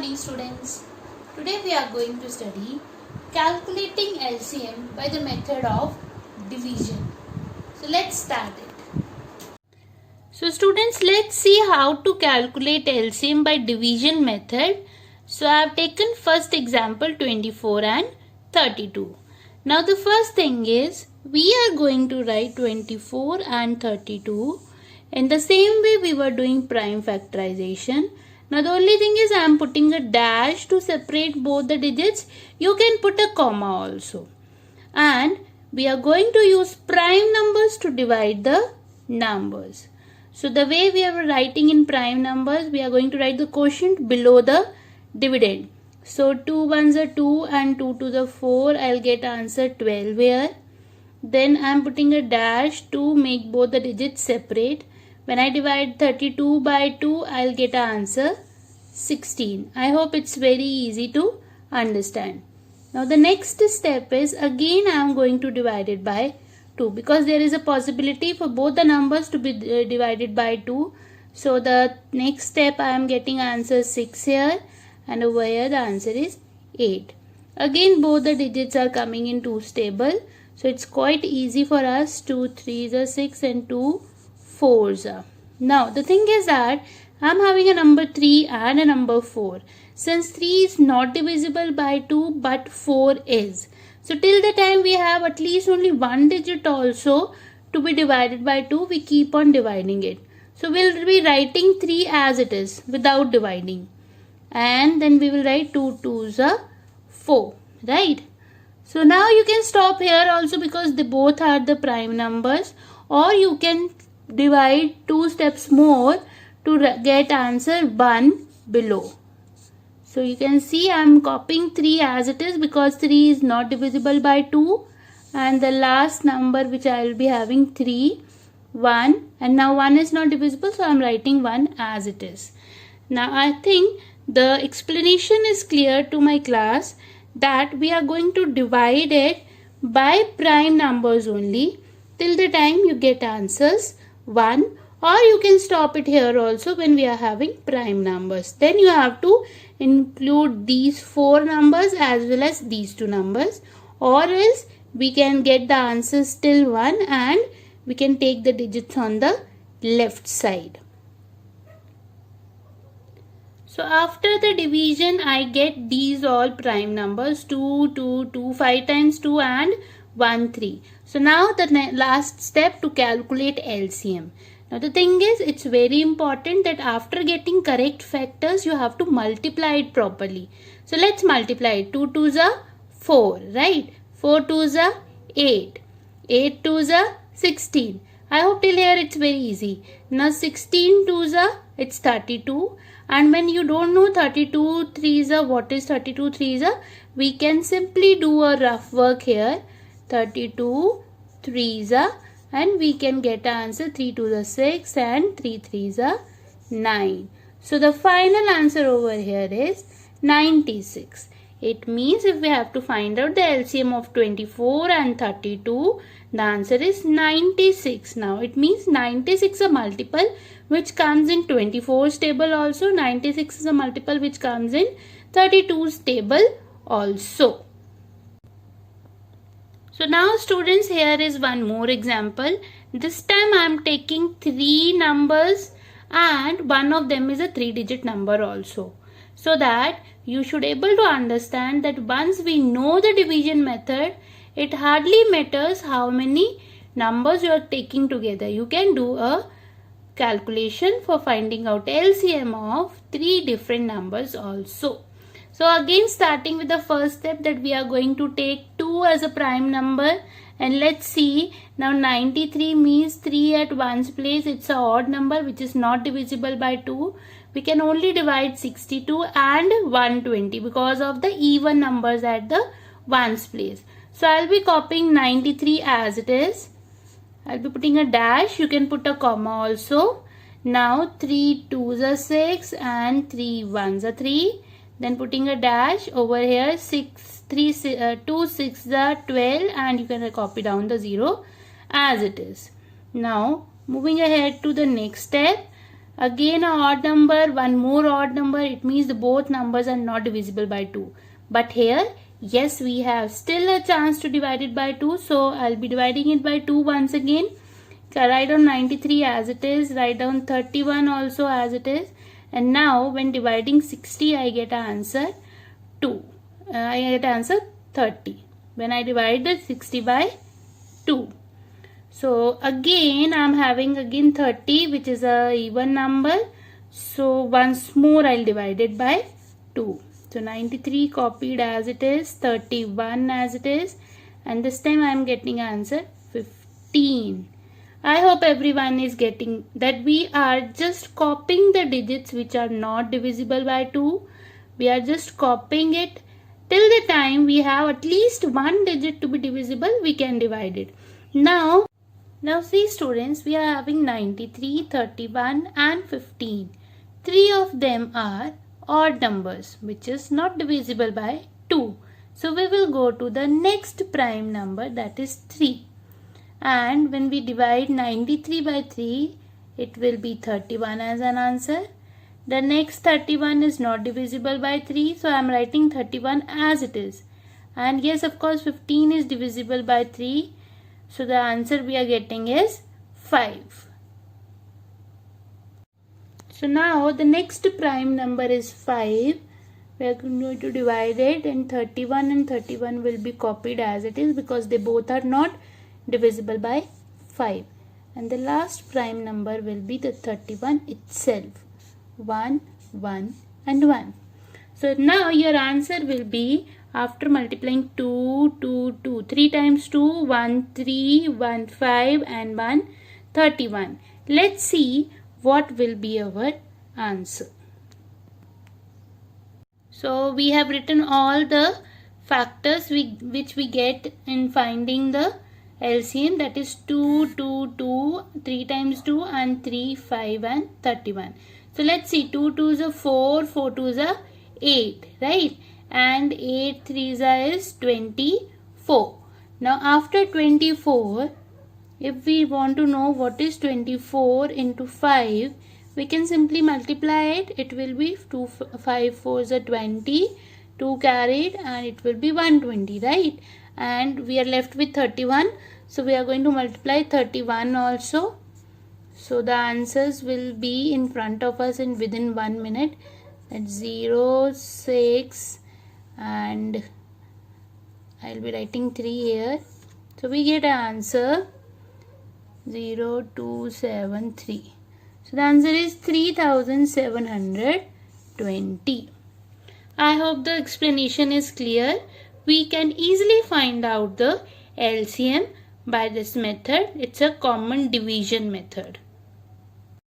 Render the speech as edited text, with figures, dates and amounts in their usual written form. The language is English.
morning students. Today we are going to study calculating LCM by the method of division. So let's start it. So students, let's see how to calculate LCM by division method. So I have taken first example 24 and 32. Now the first thing is we are going to write 24 and 32 in the same way we were doing prime factorization. Now the only thing is I am putting a dash to separate both the digits. You can put a comma also. And we are going to use prime numbers to divide the numbers. So the way we are writing in prime numbers, we are going to write the quotient below the dividend. So 2 ones are 2 and 2 to the 4. I'll get answer 12 here. Then I am putting a dash to make both the digits separate. When I divide 32 by 2, I'll get an answer 16. I hope it's very easy to understand. Now the next step is again I am going to divide it by 2 because there is a possibility for both the numbers to be divided by 2. So the next step I am getting answer 6 here and over here the answer is 8. Again both the digits are coming in 2's table. So it's quite easy for us. 2 3s are 6 and 2 4s are. Now the thing is that I am having a number 3 and a number 4. Since 3 is not divisible by 2 but 4 is. So till the time we have at least only one digit also to be divided by 2, we keep on dividing it. So we'll be writing 3 as it is without dividing. And then we will write 2 2s are 4. Right? So now you can stop here also because they both are the prime numbers, or you can divide 2 steps more to get answer 1 below. So you can see I am copying 3 as it is because 3 is not divisible by 2, and the last number which I will be having 3, 1, and now 1 is not divisible, so I am writing 1 as it is. Now I think the explanation is clear to my class that we are going to divide it by prime numbers only till the time you get answers 1, or you can stop it here also when we are having prime numbers. Then you have to include these 4 numbers as well as these 2 numbers, or else we can get the answers till 1 and we can take the digits on the left side. So after the division I get these all prime numbers 2, 2, 2, 5 times 2 and 1, 3. So now the last step to calculate LCM. Now the thing is it's very important that after getting correct factors you have to multiply it properly. So let's multiply it. 2 2s are 4, right? 4 2s are 8. 8 2s are 16. I hope till here it's very easy. Now 16 2s are it's 32. And when you don't know 32 3s are what is 32 3s are, we can simply do a rough work here. 32 3s are, and we can get an answer 3 2s are 6 and 3 3s are 9. So the final answer over here is 96. It means if we have to find out the LCM of 24 and 32, the answer is 96. Now it means 96 is a multiple which comes in 24's table also. 96 is a multiple which comes in 32's table also. So now students, here is one more example. This time I am taking 3 numbers and one of them is a 3-digit number also. So that you should able to understand that once we know the division method, it hardly matters how many numbers you are taking together. You can do a calculation for finding out LCM of 3 different numbers also. So again starting with the first step that we are going to take 2 as a prime number, and let's see now 93 means 3 at 1's place. It's a odd number which is not divisible by 2. We can only divide 62 and 120 because of the even numbers at the 1's place. So I'll be copying 93 as it is. I'll be putting a dash. You can put a comma also. Now 3 2s are 6 and 3 1s are 3. Then putting a dash over here 2 6s are 12, and you can copy down the 0 as it is. Now moving ahead to the next step. Again a odd number, one more odd number, it means both numbers are not divisible by 2. But here, yes, we have still a chance to divide it by 2. So I'll be dividing it by 2 once again. So I write down 93 as it is, write down 31 also as it is. And now when dividing 60, I get an answer 2. I get answer 30. When I divide the 60 by 2. So again I am having again 30, which is a even number. So once more I'll divide it by 2. So 93 copied as it is, 31 as it is, and this time I am getting answer 15. I hope everyone is getting that we are just copying the digits which are not divisible by 2. We are just copying it till the time we have at least one digit to be divisible, we can divide it. Now see students, we are having 93, 31 and 15. 3 of them are odd numbers which is not divisible by 2. So we will go to the next prime number, that is 3. And when we divide 93 by 3, it will be 31 as an answer. The next 31 is not divisible by 3, so I am writing 31 as it is. And yes, of course 15 is divisible by 3. So the answer we are getting is 5. So now the next prime number is 5. We are going to divide it, and 31 will be copied as it is because they both are not divisible by 5. And the last prime number will be the 31 itself. 1, 1 and 1. So now your answer will be, after multiplying 2, 2, 2, 3 times 2, 1, 3, 1, 5 and 1, 31. Let's see what will be our answer. So we have written all the factors which we get in finding the LCM, that is 2, 2, 2, 3 times 2 and 3, 5 and 31. So let's see, 2 2s are 4, 4 2s are 8, right? And 8 3s is 24. Now after 24, if we want to know what is 24 into 5, we can simply multiply it. It will be 2 5 4s are 20, 2 carried, and it will be 120, right? And we are left with 31. So we are going to multiply 31 also. So the answers will be in front of us in within 1 minute. That's 0, 6, and I'll be writing 3 here. So we get an answer 0273. So the answer is 3720. I hope the explanation is clear. We can easily find out the LCM by this method. It's a common division method.